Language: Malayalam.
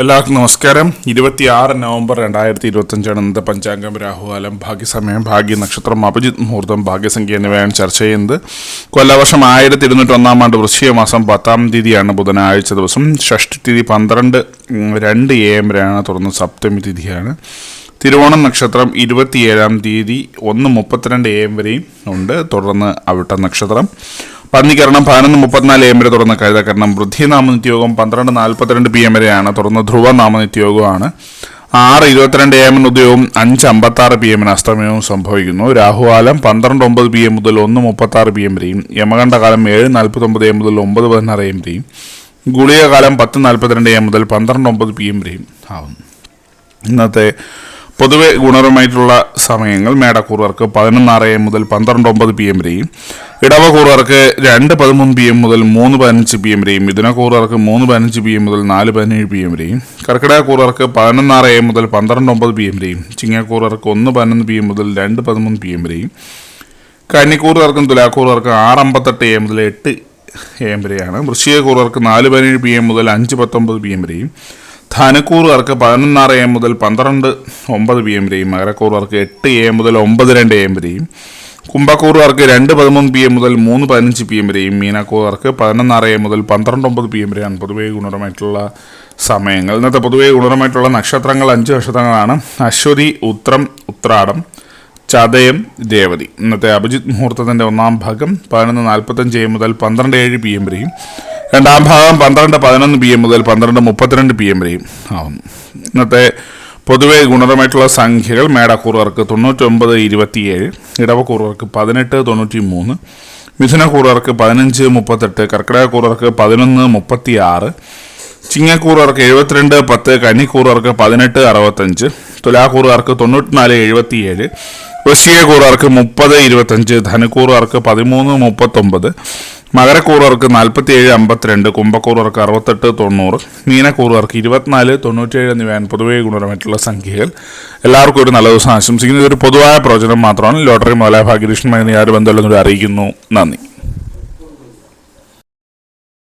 എല്ലാവർക്കും നമസ്കാരം. 26 നവംബർ 2025 ഇന്നത്തെ പഞ്ചാംഗം, രാഹുകാലം, ഭാഗ്യസമയം, ഭാഗ്യ നക്ഷത്രം, അഭിജിത് മുഹൂർത്തം, ഭാഗ്യസംഖ്യ എന്നിവയാണ് ചർച്ച ചെയ്യുന്നത്. കൊല്ലവർഷം 1201 ആണ്ട് വൃശ്ചിക മാസം 10-ാം തീയതിയാണ് ബുധനാഴ്ച ദിവസം. ഷഷ്ടി തിഥി 12:02 AM വരെയാണ്, തുടർന്ന് സപ്തമി തിഥിയാണ്. തിരുവോണം നക്ഷത്രം 27-ാം തീയതി 1:32 AM വരെയും ഉണ്ട്, തുടർന്ന് അവിട്ട നക്ഷത്രം. പന്നിക്കരണം 11:34 AM വരെ, തുടർന്ന് കഴുതക്കരണം. വൃദ്ധി നാമനിത്യോഗം 12:42 PM വരെയാണ്, തുടർന്ന് ധ്രുവ നാമനിത്യോഗമാണ്. 6:22 AM ഉദയവും 5:56 PM അസ്തമയവും സംഭവിക്കുന്നു. രാഹുകാലം 12:09 PM മുതൽ 1:36 PM വരെയും, യമകണ്ഠകാലം 7:49 AM മുതൽ 9:16 AM വരെയും, ഗുളികകാലം 10:42 AM മുതൽ 12:09 PM വരെയും ആവുന്നു. ഇന്നത്തെ പൊതുവെ ഗുണപരമായിട്ടുള്ള സമയങ്ങൾ: മേടക്കൂറുകാർക്ക് 11:06 AM മുതൽ 12:09 PM വരെയും, ഇടവക്കൂറുകാർക്ക് 2:13 PM മുതൽ 3:15 PM വരെയും, മിഥുനക്കൂറുകാർക്ക് 3:15 PM മുതൽ 4:17 PM വരെയും, കർക്കിടകക്കൂറുകാർക്ക് 11:06 AM മുതൽ 12:09 PM വരെയും, ചിങ്ങക്കൂറുകാർക്ക് 1:11 PM മുതൽ 2:13 PM വരെയും, കന്നിക്കൂറുകാർക്കും തുലാക്കൂറുകാർക്ക് 6:58 AM മുതൽ 8 AM വരെയാണ്, വൃശ്ചികക്കൂറുകാർക്ക് 4:17 PM മുതൽ 5:19 PM വരെയും, ധനുക്കൂറുകാർക്ക് 11:06 AM മുതൽ 12:09 PM വരെയും, മകരക്കൂറുകാർക്ക് 8 AM മുതൽ 9:02 AM വരെയും, കുംഭക്കൂറുകാർക്ക് 2:13 PM മുതൽ 3:15 PM വരെയും, മീനക്കൂറുകാർക്ക് 11:06 AM മുതൽ 12:09 PM വരെയാണ് പൊതുവേ ഗുണപരമായിട്ടുള്ള സമയങ്ങൾ. ഇന്നത്തെ പൊതുവേ ഗുണപരമായിട്ടുള്ള നക്ഷത്രങ്ങൾ 5 നക്ഷത്രങ്ങളാണ്: അശ്വതി, ഉത്രം, ഉത്രാടം, ചതയം, രേവതി. ഇന്നത്തെ അഭിജിത് മുഹൂർത്തത്തിൻ്റെ 1-ാം ഭാഗം 11:45 AM മുതൽ 12:07 PM വരെയും, 2-ാം ഭാഗം 12:11 PM മുതൽ 12:32 PM വരെയും ആവുന്നു. ഇന്നത്തെ പൊതുവെ ഗുണപരമായിട്ടുള്ള സംഖ്യകൾ: മേടക്കൂറുകാർക്ക് 99-27, ഇടവക്കൂറുകാർക്ക് 18-93, മിഥുനക്കൂറുകാർക്ക് 15-38, കർക്കിടകക്കൂറുകാർക്ക് 11-36, ചിങ്ങക്കൂറുകാർക്ക് 72-10, കന്നിക്കൂറുകാർക്ക് 18-65, തുലാക്കൂറുകാർക്ക് 94-77, വൃശ്ചികക്കൂറുകാർക്ക് 30-25, ധനുക്കൂറുകാർക്ക് 13-39, മകരക്കൂറുകാർക്ക് 47-52, കുംഭക്കൂറുകാർക്ക് 68-90, മീനക്കൂറുകാർക്ക് 24-97 എന്നിവയാണ് പൊതുവേ ഗുണപരമായിട്ടുള്ള സംഖ്യകൾ. എല്ലാവർക്കും ഒരു നല്ല ദിവസം ആശംസിക്കുന്നു. ഇതൊരു പൊതുവായ പ്രവചനം മാത്രമാണ്. ലോട്ടറി മുതലായ ഭാഗ്യലക്ഷ്മി യാതൊരു ബന്ധമുള്ളവരെ അറിയിക്കുന്നു. നന്ദി.